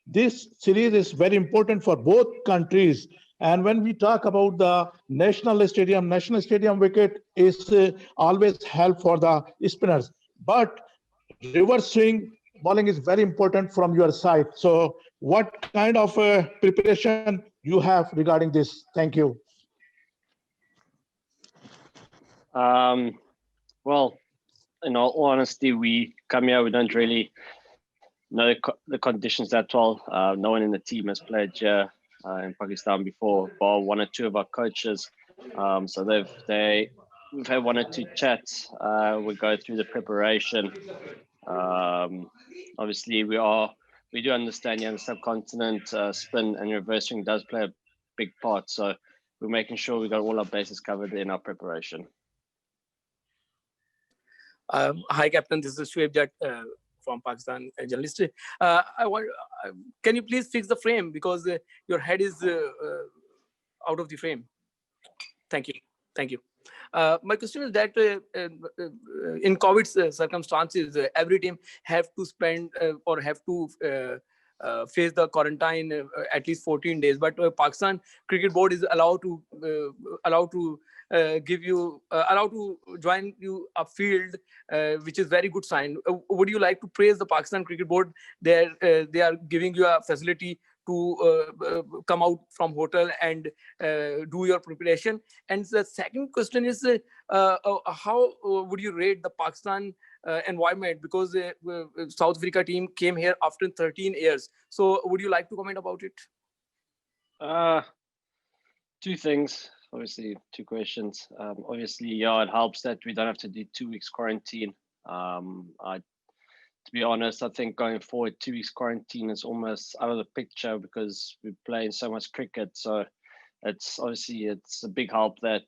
this series is very important for both countries. And when we talk about the national stadium wicket is always help for the spinners. But reverse swing bowling is very important from your side. So what kind of preparation you have regarding this? Thank you. Well, in all honesty, we come here, we don't really know the conditions that well. No one in the team has played here in Pakistan before, bar one or two of our coaches. So we've had one or two chats. We go through the preparation. Obviously, we do understand the subcontinent spin and reverse swing does play a big part. So we're making sure we got all our bases covered in our preparation. Hi, Captain. This is Shoaib Jatt from Pakistan, a journalist. Can you please fix the frame because your head is out of the frame? Thank you. My question is that in COVID circumstances, every team have to spend or have to face the quarantine at least 14 days. But Pakistan Cricket Board is allowed to join you a field, which is very good sign. Would you like to praise the Pakistan Cricket Board? They are giving you a facility to come out from hotel and do your preparation. And the second question is, how would you rate the Pakistan environment? Because South Africa team came here after 13 years. So would you like to comment about it? Two things. Obviously, two questions. Obviously, it helps that we don't have to do 2 weeks quarantine. To be honest, I think going forward, 2 weeks quarantine is almost out of the picture because we're playing so much cricket. So it's a big help that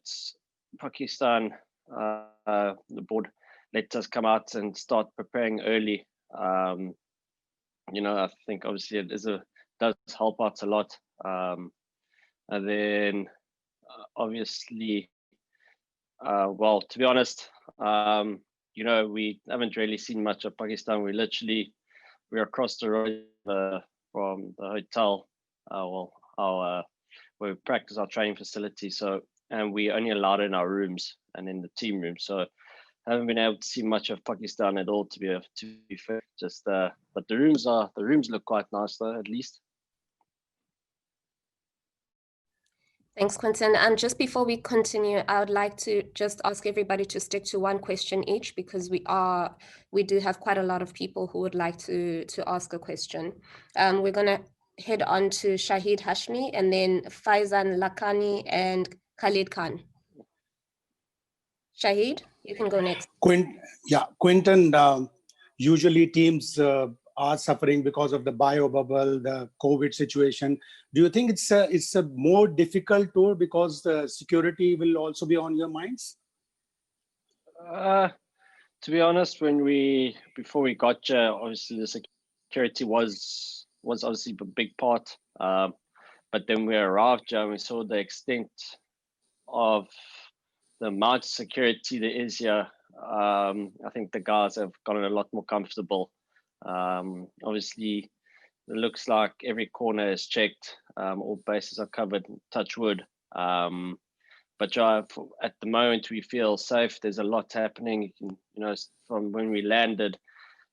Pakistan, the board, let us come out and start preparing early. I think obviously it does help out a lot. And then obviously, well, to be honest, we haven't really seen much of Pakistan. We're across the road from the hotel, where we practice our training facility. So, and we only allowed in our rooms and in the team room. So I haven't been able to see much of Pakistan at all, to be fair. But the rooms look quite nice though, at least. Thanks, Quinton. And just before we continue, I would like to just ask everybody to stick to one question each because we do have quite a lot of people who would like to ask a question. We're going to head on to Shahid Hashmi and then Faizan Lakhani and Khalid Khan. Shahid, you can go next. Quinton, usually teams are suffering because of the bio bubble, the COVID situation. Do you think it's a more difficult tour because the security will also be on your minds? To be honest, before we got here, obviously the security was obviously a big part. But then we arrived here and we saw the extent of the amount of security there is here. I think the guys have gotten a lot more comfortable. Obviously, it looks like every corner is checked. All bases are covered, touch wood. But at the moment, we feel safe. There's a lot happening. From when we landed,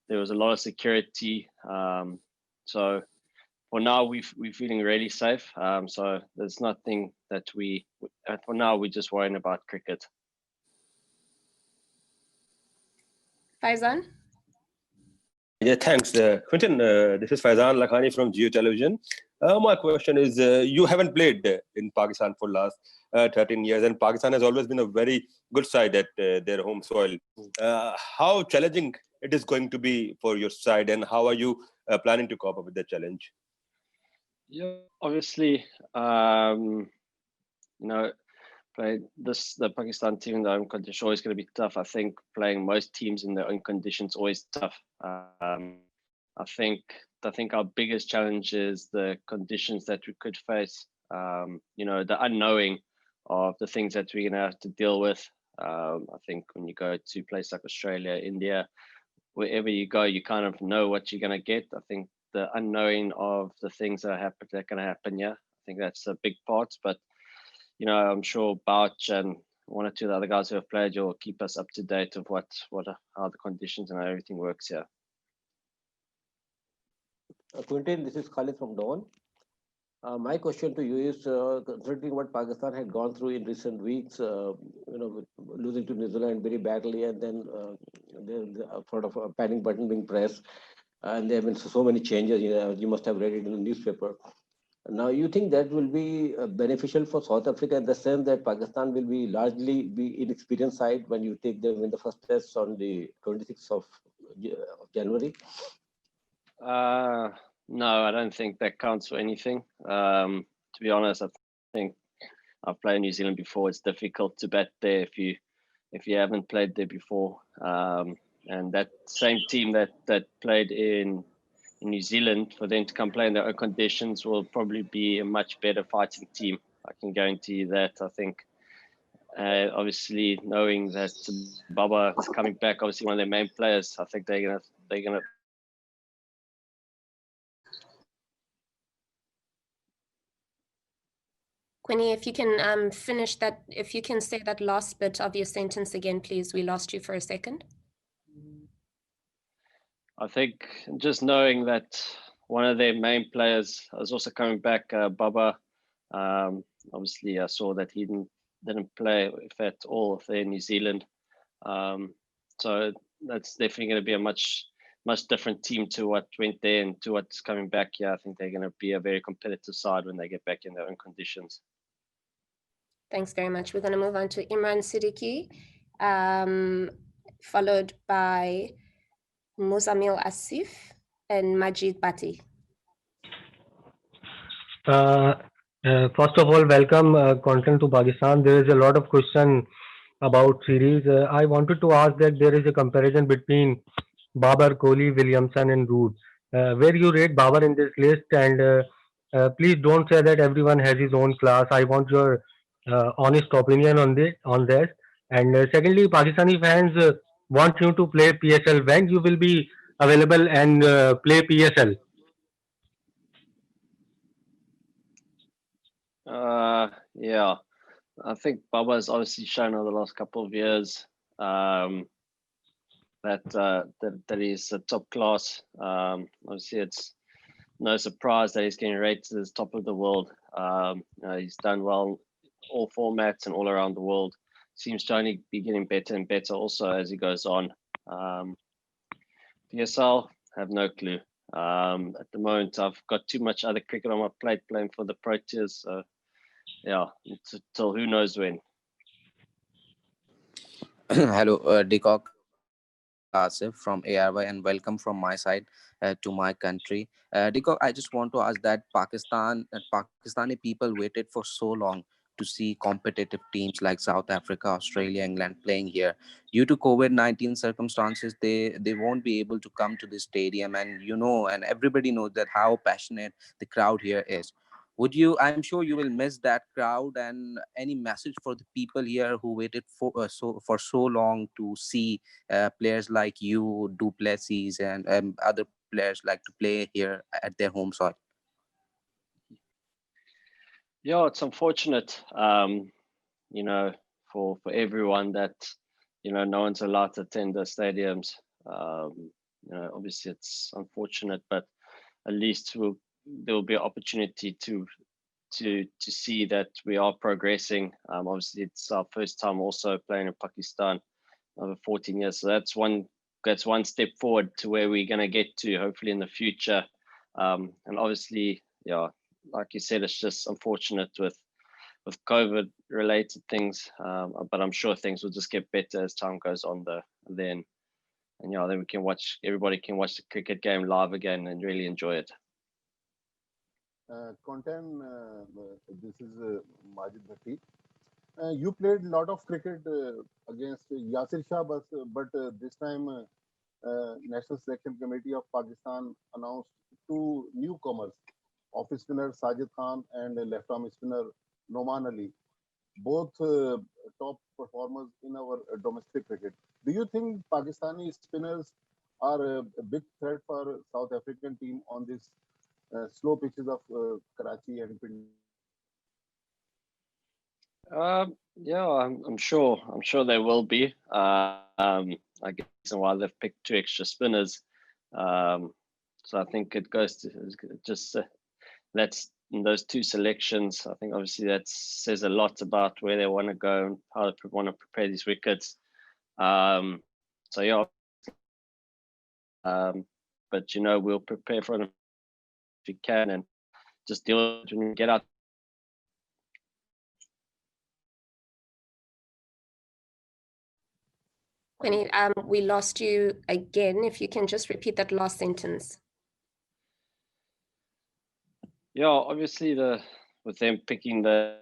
there was a lot of security. So for now, we're feeling really safe. So there's nothing that for now, we're just worrying about cricket. Faizan? Yeah, thanks. Quinton, this is Faizan Lakhani from Geo Television. My question is, you haven't played in Pakistan for last 13 years, and Pakistan has always been a very good side at their home soil. How challenging it is going to be for your side, and how are you planning to cope up with the challenge? Yeah, obviously, the Pakistan team in their own conditions is always going to be tough. I think playing most teams in their own conditions is always tough. I think our biggest challenge is the conditions that we could face. The unknowing of the things that we're going to have to deal with. I think when you go to a place like Australia, India, wherever you go, you kind of know what you're going to get. I think the unknowing of the things that are going to happen. Yeah, I think that's a big part. But I'm sure Bouch and one or two of the other guys who have played will keep us up to date of how the conditions and how everything works here. Quinton, this is Khalid from Dawn. My question to you is, considering what Pakistan had gone through in recent weeks, losing to New Zealand very badly, and then the sort of a panic button being pressed, and there have been so many changes. You must have read it in the newspaper. Now, you think that will be beneficial for South Africa in the sense that Pakistan will be largely be inexperienced side when you take them in the first test on the 26th of January? No, I don't think that counts for anything. To be honest, I think I've played New Zealand before. It's difficult to bat there if you haven't played there before. And that same team that played in New Zealand, for them to come play in their own conditions will probably be a much better fighting team. I can guarantee you that. I think, obviously, knowing that Baba is coming back, obviously one of their main players, I think they're gonna. Quinny, if you can finish that, if you can say that last bit of your sentence again, please. We lost you for a second. I think just knowing that one of their main players is also coming back, Baba. Obviously, I saw that he didn't play, if at all, there in New Zealand. So that's definitely going to be a much different team to what went there and to what's coming back here. I think they're going to be a very competitive side when they get back in their own conditions. Thanks very much. We're going to move on to Imran Siddiqui, followed by Muzamil Asif and Majid Bati. First of all, welcome Kونٹن to Pakistan. There is a lot of question about series. I wanted to ask that there is a comparison between Babar, Kohli, Williamson and Root. Where you rate Babar in this list, and please don't say that everyone has his own class. I want your honest opinion on that. And secondly, Pakistani fans want you to play PSL. When you will be available and play PSL? Yeah, I think Baba has obviously shown over the last couple of years that he's a top class. Obviously, it's no surprise that he's getting rated as top of the world. He's done well all formats and all around the world. Seems to only be getting better and better also as he goes on. PSL, have no clue. At the moment, I've got too much other cricket on my plate playing for the Proteas. So, yeah, until who knows when. Hello, de Kock Asif from ARY, and welcome from my side to my country. De Kock, I just want to ask that Pakistani people waited for so long to see competitive teams like South Africa, Australia, England playing here. Due to COVID-19 circumstances, they won't be able to come to the stadium, and and everybody knows that how passionate the crowd here is. I'm sure you will miss that crowd, and any message for the people here who waited for so long to see players like you, du Plessis, and other players like to play here at their home soil? Yeah, it's unfortunate, for everyone that, no one's allowed to attend the stadiums. Obviously it's unfortunate, but at least there will be an opportunity to see that we are progressing. Obviously it's our first time also playing in Pakistan over 14 years. So that's one step forward to where we're going to get to hopefully in the future. And obviously, yeah, like you said, it's just unfortunate with COVID related things, but I'm sure things will just get better as time goes on then we can everybody can watch the cricket game live again and really enjoy it. Kونٹن, this is Majid Bhatti. You played a lot of cricket against Yasir Shah, but this time National Selection Committee of Pakistan announced two newcomers, off spinner Sajid Khan and left-arm spinner Noman Ali, both top performers in our domestic cricket. Do you think Pakistani spinners are a big threat for South African team on this slow pitches of Karachi and Quinton? Yeah, I'm sure they will be. I guess why they've picked 2 extra spinners. So I think it goes to just that's in those 2 selections. I think obviously that says a lot about where they want to go and how they want to prepare these wickets. So yeah, but you know, we'll prepare for them if we can and just deal with it when we get out. Quinny, we lost you again. If you can just repeat that last sentence. Yeah, obviously with them picking the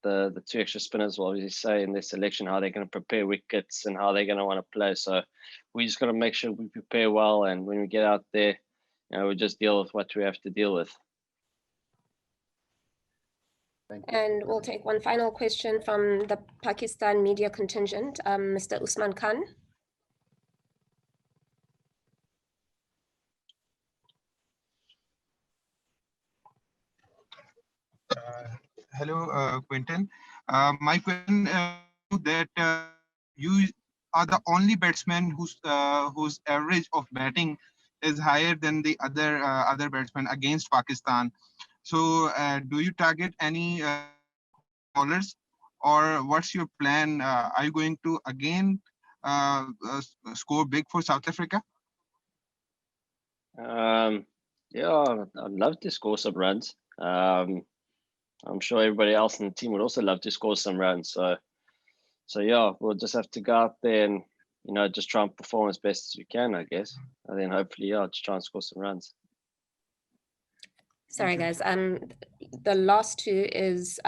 2 extra spinners will obviously say in their selection how they're going to prepare wickets and how they're going to want to play. So we just got to make sure we prepare well, and when we get out there, you know, we just deal with what we have to deal with. Thank you. And we'll take one final question from the Pakistan media contingent, Mr. Usman Khan. Hello, Quinton. My question is that you are the only batsman whose average of batting is higher than the other batsmen against Pakistan. So, do you target any bowlers, or what's your plan? Are you going to again score big for South Africa? Yeah, I'd love to score some runs. I'm sure everybody else in the team would also love to score some runs. So yeah, we'll just have to go out there and, you know, just try and perform as best as we can, I guess. And then hopefully, yeah, just try and score some runs. Sorry, guys. The last 2 is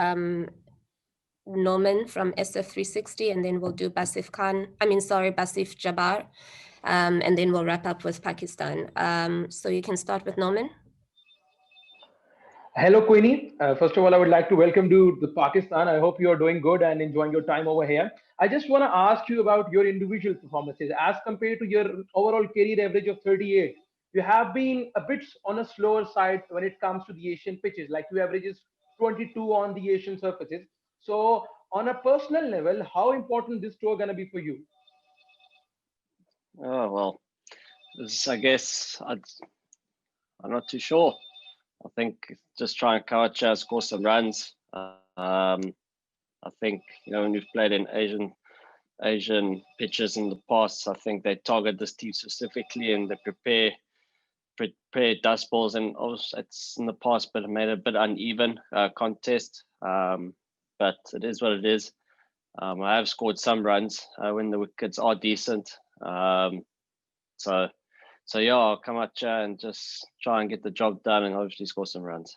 Norman from SF360, and then we'll do Basif Jabbar, and then we'll wrap up with Pakistan. So you can start with Norman. Hello, Queenie. First of all, I would like to welcome you to Pakistan. I hope you are doing good and enjoying your time over here. I just want to ask you about your individual performances as compared to your overall career average of 38. You have been a bit on a slower side when it comes to the Asian pitches, like you averages 22 on the Asian surfaces. So on a personal level, how important this tour going to be for you? Oh, well, I guess I'm not too sure. I think just try and cover, score some runs. I think, you know, when we've played in Asian pitches in the past, I think they target this team specifically and they prepare dust balls, and also it's in the past but made a bit uneven contest. But it is what it is. I have scored some runs when the wickets are decent. So yeah, I'll come out here and just try and get the job done and hopefully score some runs.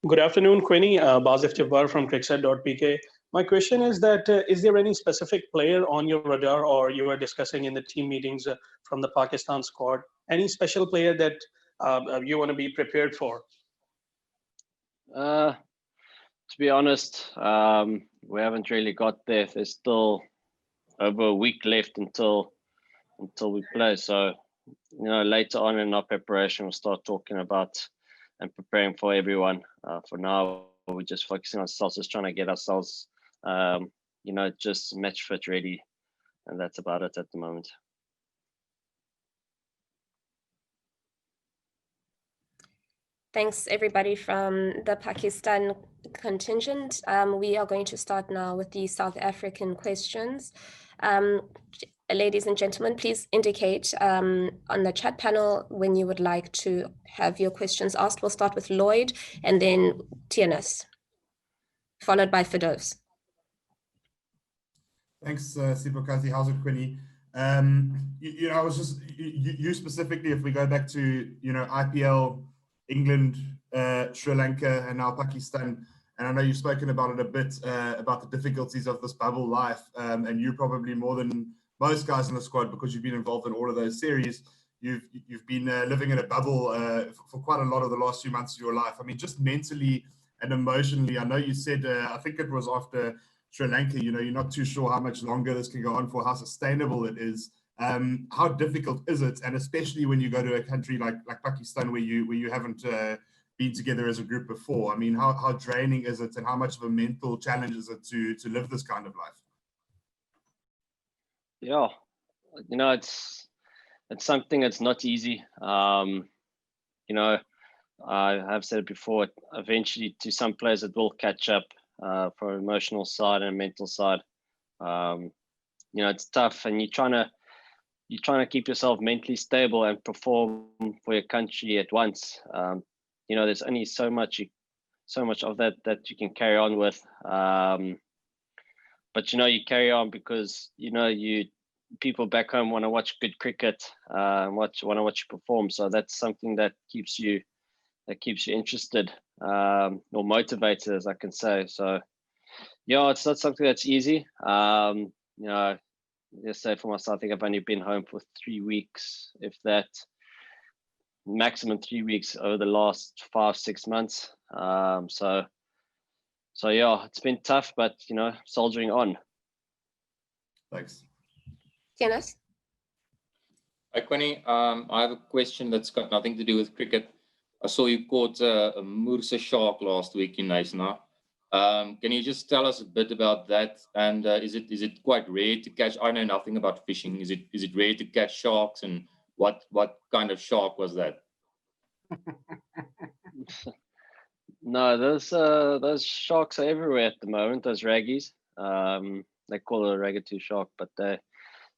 Good afternoon, Quinny. Basif Jabbar from cricket.pk. My question is that is there any specific player on your radar, or you are discussing in the team meetings from the Pakistan squad? Any special player that you want to be prepared for? To be honest, we haven't really got there. There's still over a week left until we play. So, you know, later on in our preparation, we'll start talking about and preparing for everyone. For now, we're just focusing on ourselves, just trying to get ourselves, you know, just match fit ready. And that's about it at the moment. Thanks, everybody from the Pakistan contingent. We are going to start now with the South African questions. Ladies and gentlemen, please indicate on the chat panel when you would like to have your questions asked. We'll start with Lloyd and then TNS, followed by Fidos. Thanks, Sipokasi. How's it, Quinny? You know, I was just, you specifically, if we go back to, you know, IPL, England, Sri Lanka, and now Pakistan, and I know you've spoken about it a bit, about the difficulties of this bubble life, and you probably more than most guys in the squad, because you've been involved in all of those series, you've been living in a bubble for quite a lot of the last few months of your life. I mean, just mentally and emotionally, I know you said, I think it was after Sri Lanka, you know, you're not too sure how much longer this can go on for, how sustainable it is. How difficult is it? And especially when you go to a country like Pakistan, where you haven't been together as a group before. I mean, how draining is it, and how much of a mental challenge is it to live this kind of life? Yeah, you know, it's something that's not easy. You know, I have said it before, eventually to some players it will catch up from an emotional side and mental side. You know, it's tough, and you're trying to keep yourself mentally stable and perform for your country at once. You know, there's only so much of that you can carry on with. But you know, you carry on because you know people back home want to watch good cricket, want to watch you perform. So that's something that keeps you interested or motivated, as I can say. So yeah, it's not something that's easy. You know, just say for myself, I think I've only been home for 3 weeks, if that, maximum 3 weeks over the last 5-6 months. So yeah, it's been tough, but you know, soldiering on. Thanks. Dennis? Hi, Quinny. I have a question that's got nothing to do with cricket. I saw you caught a Mursa shark last week in Naisna. Can you just tell us a bit about that? And is it quite rare to catch? I know nothing about fishing. Is it rare to catch sharks? And what kind of shark was that? No, those sharks are everywhere at the moment. Those raggies, they call it a ragged shark, but they're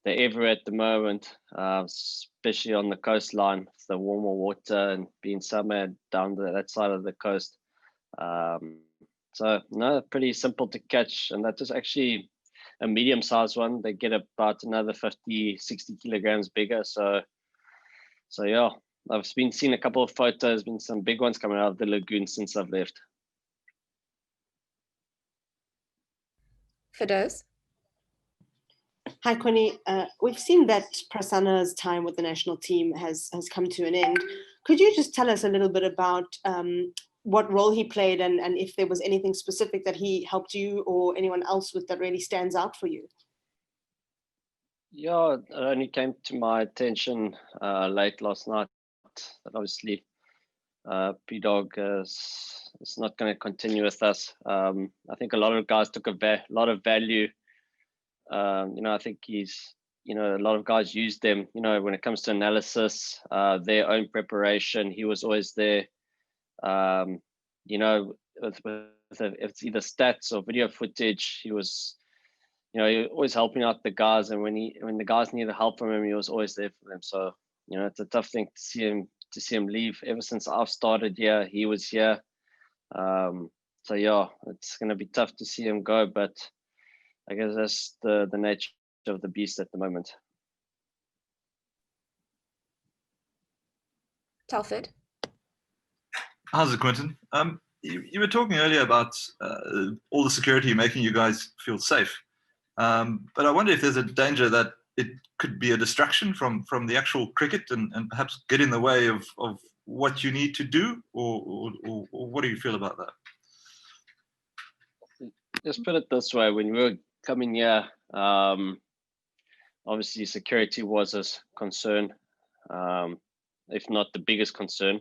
everywhere at the moment, especially on the coastline. It's the warmer water and being somewhere down that side of the coast. So no, pretty simple to catch, and that is actually a medium-sized one. They get about another 50-60 kilograms bigger. So yeah, I've been seeing a couple of photos, been some big ones coming out of the lagoon since I've left. Firdaus? Hi, Quinny. We've seen that Prasanna's time with the national team has come to an end. Could you just tell us a little bit about what role he played and if there was anything specific that he helped you or anyone else with that really stands out for you? Yeah, it only came to my attention late last night that obviously P-Dog is not going to continue with us. I think a lot of guys took a lot of value. You know, I think a lot of guys used them, you know, when it comes to analysis, their own preparation. He was always there, you know, if it's either stats or video footage. He was, you know, always helping out the guys. And when the guys needed help from him, he was always there for them. So, you know, it's a tough thing to see him leave. Ever since I've started here, he was here. So yeah, it's going to be tough to see him go, but I guess that's the nature of the beast at the moment. Telford? How's it, Quinton? You were talking earlier about all the security making you guys feel safe. But I wonder if there's a danger that it could be a distraction from the actual cricket and perhaps get in the way of what you need to do, or what do you feel about that? Just put it this way, when we were coming here, obviously security was a concern, if not the biggest concern.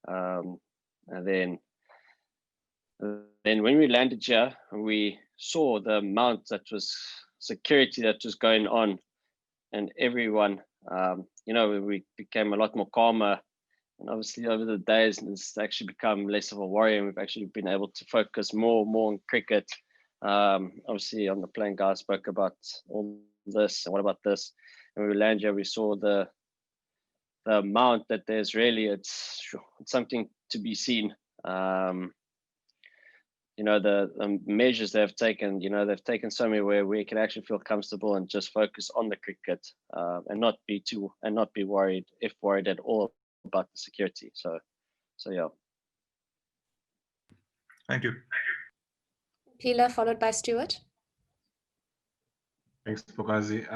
And then when we landed here, we saw the amount that was security that was going on, and everyone, you know, we became a lot more calmer. And obviously over the days, it's actually become less of a worry, and we've actually been able to focus more on cricket. Obviously on the plane, guys spoke about all this and what about this, and when we landed here, we saw the amount that there's really, it's something to be seen. You know, the measures they've taken, you know, they've taken so many where we can actually feel comfortable and just focus on the cricket, and not be worried at all about the security. So yeah. Thank you. Pila, followed by Stuart. Thanks, Bogazi.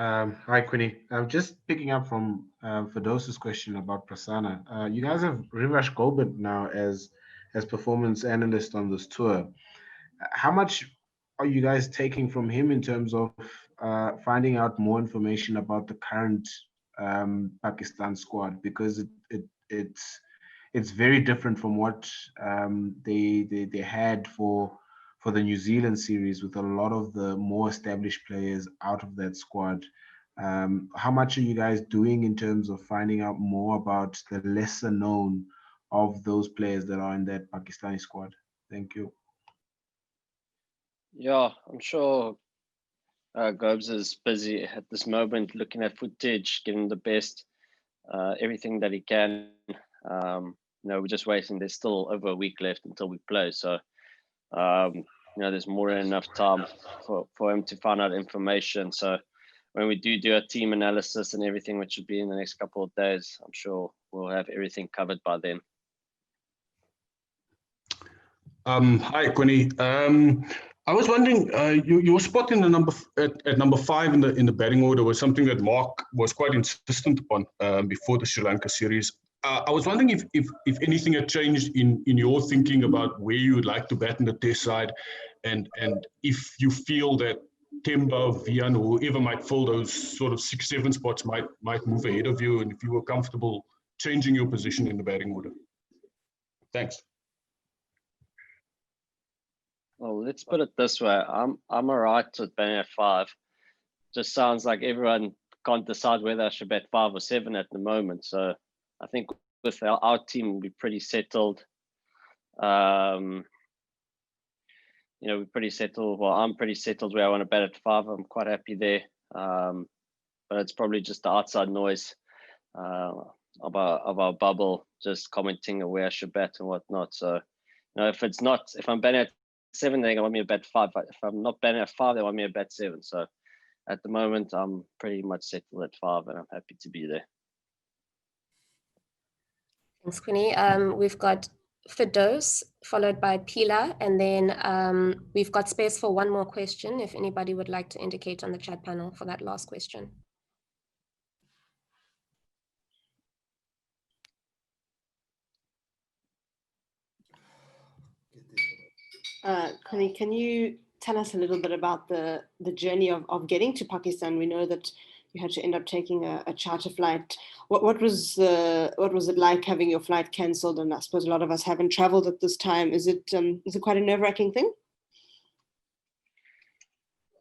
Hi, Quinny. I'm just picking up from Firdaus's question about Prasanna. You guys have Rivash Gobind now as performance analyst on this tour. How much are you guys taking from him in terms of finding out more information about the current Pakistan squad, because it's very different from what they had for the New Zealand series, with a lot of the more established players out of that squad. How much are you guys doing in terms of finding out more about the lesser known of those players that are in that Pakistani squad? Thank you. Yeah, I'm sure Gobes is busy at this moment looking at footage, getting the best, everything that he can. We're just waiting. There's still over a week left until we play. So, there's more than enough time for him to find out information. So when we do a team analysis and everything, which should be in the next couple of days, I'm sure we'll have everything covered by then. Hi, Quinny. I was wondering, your spot in the at number 5 in the batting order was something that Mark was quite insistent upon before the Sri Lanka series. I was wondering if anything had changed in your thinking about where you would like to bat in the test side, and if you feel that Temba, Vian, or whoever might fill those sort of 6-7 spots might move ahead of you, and if you were comfortable changing your position in the batting order. Thanks. Well, let's put it this way. I'm all right with batting at 5. Just sounds like everyone can't decide whether I should bat 5 or 7 at the moment. So I think with our team, we'll be pretty settled. We're pretty settled. Well, I'm pretty settled where I want to bat at 5. I'm quite happy there. But it's probably just the outside noise of our bubble, just commenting on where I should bat and whatnot. So, if I'm batting at 7, they want me to bat 5. If I'm not batting at 5, they want me to bat 7. So at the moment, I'm pretty much settled at 5, and I'm happy to be there. Thanks, Quinny. We've got Fidos, followed by Pila, and then we've got space for one more question if anybody would like to indicate on the chat panel for that last question. Connie, can you tell us a little bit about the journey of getting to Pakistan? We know that you had to end up taking a charter flight. What was it like having your flight cancelled? And I suppose a lot of us haven't traveled at this time. Is it quite a nerve-wracking thing?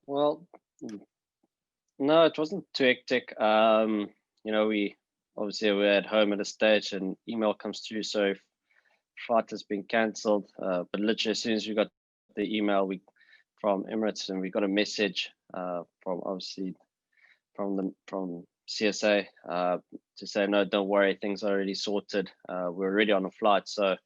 Well, no, it wasn't too hectic. We obviously we're at home at a stage, and email comes through. So flight has been cancelled, but literally as soon as we got the email from Emirates, and we got a message from CSA to say, no, don't worry, things are already sorted. We're already on a flight. So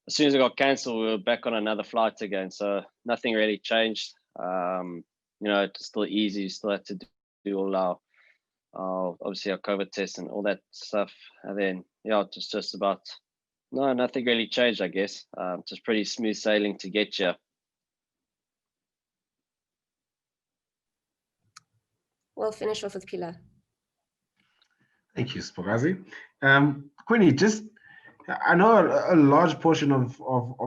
as soon as it got cancelled, we were back on another flight again. So nothing really changed. It's still easy. You still have to do all our obviously our COVID tests and all that stuff. And then it's just about nothing really changed, I guess. Just pretty smooth sailing to get here. We'll finish off with Pila. Thank you, Spogazi. Quinny, I know a large portion of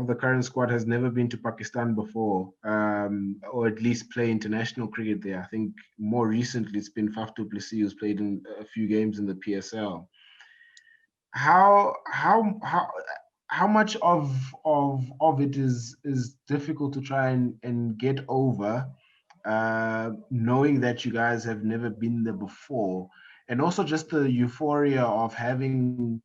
the current squad has never been to Pakistan before, or at least play international cricket there. I think more recently it's been Faf du Plessis who's played in a few games in the PSL. How much of it is difficult to try and get over, knowing that you guys have never been there before, and also just the euphoria of having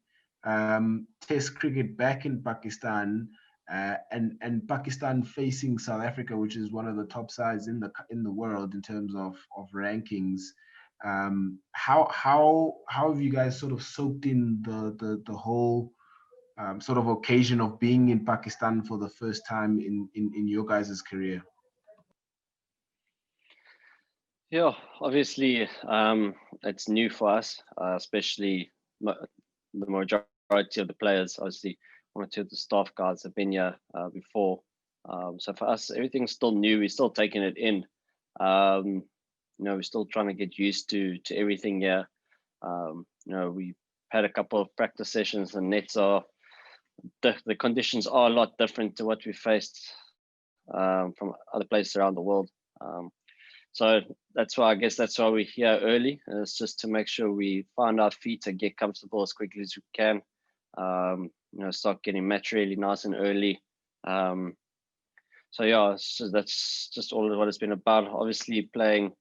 Test cricket back in Pakistan, and Pakistan facing South Africa, which is one of the top sides in the world in terms of rankings. How have you guys sort of soaked in the whole sort of occasion of being in Pakistan for the first time in your guys' career? Yeah, obviously it's new for us, especially the majority of the players. Obviously, 1 or 2 of the staff guys have been here before. So for us, everything's still new. We're still taking it in. We're still trying to get used to everything here. We had a couple of practice sessions, and nets the conditions are a lot different to what we faced from other places around the world. So that's why, I guess that's why we're here early. And it's just to make sure we find our feet and get comfortable as quickly as we can. Start getting match really nice and early. So yeah, so that's just all of what it's been about. Obviously playing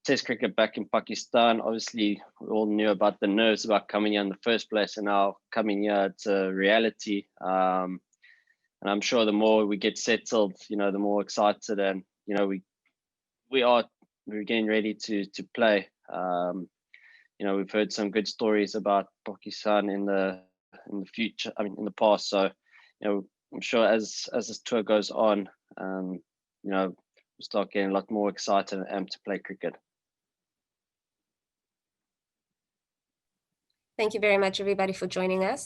Test cricket back in Pakistan, obviously we all knew about the nerves about coming here in the first place, and now coming here, it's a reality. And I'm sure the more we get settled, the more excited, and we're getting ready to play. We've heard some good stories about Pakistan in the future. In the past. So, I'm sure as this tour goes on, we'll start getting a lot more excited and amped to play cricket. Thank you very much, everybody, for joining us.